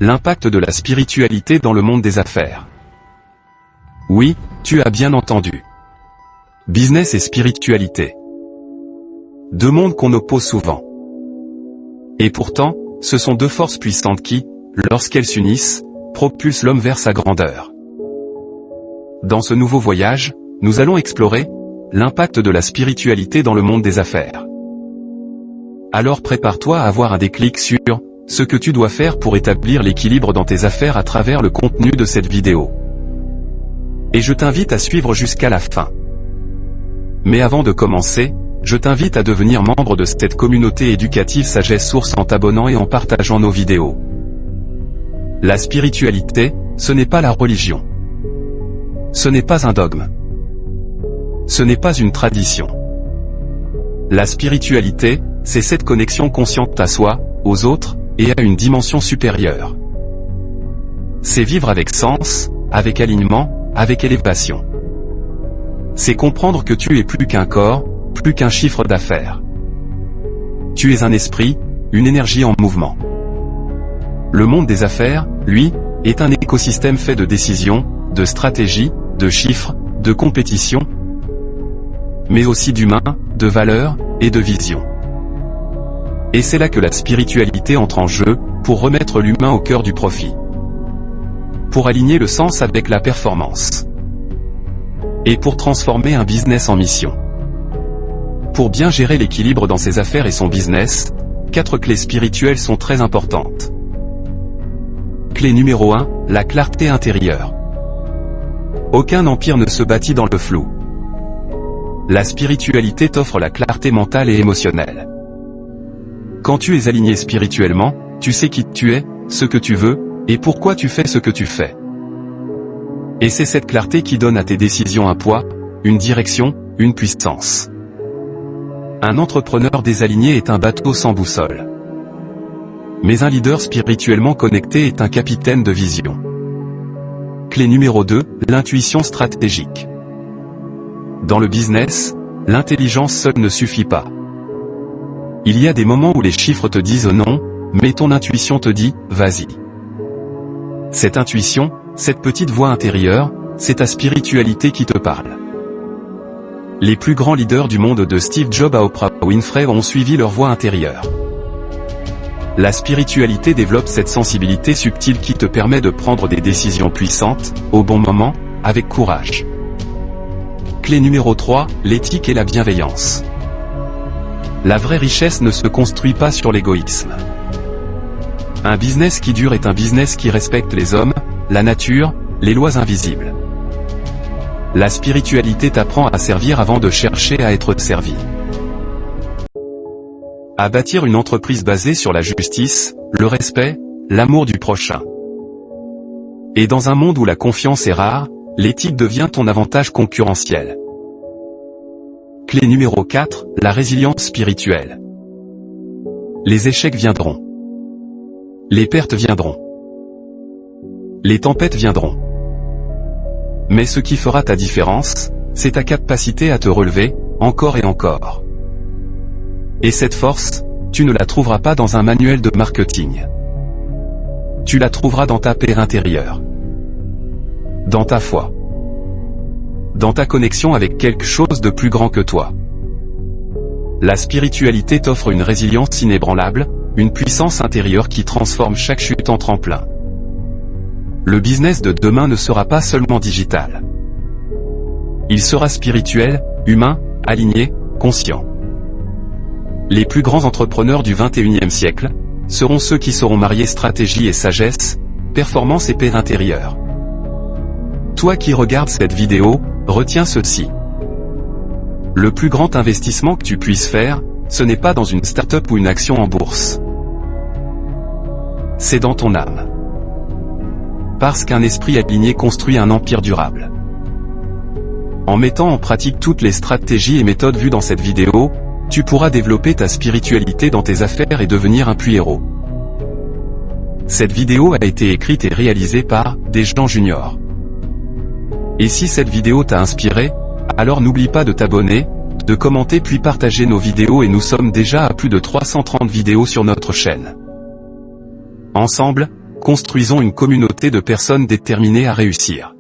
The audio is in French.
l'impact de la spiritualité dans le monde des affaires. Oui, tu as bien entendu. Business et spiritualité. Deux mondes qu'on oppose souvent. Et pourtant, ce sont deux forces puissantes qui, lorsqu'elles s'unissent, propulsent l'homme vers sa grandeur. Dans ce nouveau voyage, nous allons explorer l'impact de la spiritualité dans le monde des affaires. Alors prépare-toi à avoir un déclic sur ce que tu dois faire pour établir l'équilibre dans tes affaires à travers le contenu de cette vidéo. Et je t'invite à suivre jusqu'à la fin. Mais avant de commencer, je t'invite à devenir membre de cette communauté éducative Sagesse Source en t'abonnant et en partageant nos vidéos. La spiritualité, ce n'est pas la religion. Ce n'est pas un dogme. Ce n'est pas une tradition. La spiritualité, c'est cette connexion consciente à soi, aux autres, et à une dimension supérieure. C'est vivre avec sens, avec alignement, avec élévation. C'est comprendre que tu es plus qu'un corps, plus qu'un chiffre d'affaires. Tu es un esprit, une énergie en mouvement. Le monde des affaires, lui, est un écosystème fait de décisions, de stratégies, de chiffres, de compétition, mais aussi d'humains, de valeurs, et de visions. Et c'est là que la spiritualité entre en jeu, pour remettre l'humain au cœur du profit. Pour aligner le sens avec la performance. Et pour transformer un business en mission. Pour bien gérer l'équilibre dans ses affaires et son business, 4 clés spirituelles sont très importantes. Clé numéro 1, la clarté intérieure. Aucun empire ne se bâtit dans le flou. La spiritualité t'offre la clarté mentale et émotionnelle. Quand tu es aligné spirituellement, tu sais qui tu es, ce que tu veux, et pourquoi tu fais ce que tu fais. Et c'est cette clarté qui donne à tes décisions un poids, une direction, une puissance. Un entrepreneur désaligné est un bateau sans boussole. Mais un leader spirituellement connecté est un capitaine de vision. Clé numéro 2, l'intuition stratégique. Dans le business, l'intelligence seule ne suffit pas. Il y a des moments où les chiffres te disent non, mais ton intuition te dit « vas-y ». Cette intuition, cette petite voix intérieure, c'est ta spiritualité qui te parle. Les plus grands leaders du monde de Steve Jobs à Oprah Winfrey ont suivi leur voix intérieure. La spiritualité développe cette sensibilité subtile qui te permet de prendre des décisions puissantes, au bon moment, avec courage. Clé numéro 3, l'éthique et la bienveillance. La vraie richesse ne se construit pas sur l'égoïsme. Un business qui dure est un business qui respecte les hommes, la nature, les lois invisibles. La spiritualité t'apprend à servir avant de chercher à être servi. À bâtir une entreprise basée sur la justice, le respect, l'amour du prochain. Et dans un monde où la confiance est rare, l'éthique devient ton avantage concurrentiel. Clé numéro 4, la résilience spirituelle. Les échecs viendront. Les pertes viendront. Les tempêtes viendront. Mais ce qui fera ta différence, c'est ta capacité à te relever, encore et encore. Et cette force, tu ne la trouveras pas dans un manuel de marketing. Tu la trouveras dans ta paix intérieure. Dans ta foi. Dans ta connexion avec quelque chose de plus grand que toi. La spiritualité t'offre une résilience inébranlable, une puissance intérieure qui transforme chaque chute en tremplin. Le business de demain ne sera pas seulement digital. Il sera spirituel, humain, aligné, conscient. Les plus grands entrepreneurs du XXIe siècle seront ceux qui sauront marier stratégie et sagesse, performance et paix intérieure. Toi qui regardes cette vidéo, retiens ceci. Le plus grand investissement que tu puisses faire, ce n'est pas dans une start-up ou une action en bourse. C'est dans ton âme. Parce qu'un esprit aligné construit un empire durable. En mettant en pratique toutes les stratégies et méthodes vues dans cette vidéo, tu pourras développer ta spiritualité dans tes affaires et devenir un puits-héros. Cette vidéo a été écrite et réalisée par Desjans Junior. Et si cette vidéo t'a inspiré, alors n'oublie pas de t'abonner, de commenter puis partager nos vidéos et nous sommes déjà à plus de 330 vidéos sur notre chaîne. Ensemble, Construisons une communauté de personnes déterminées à réussir.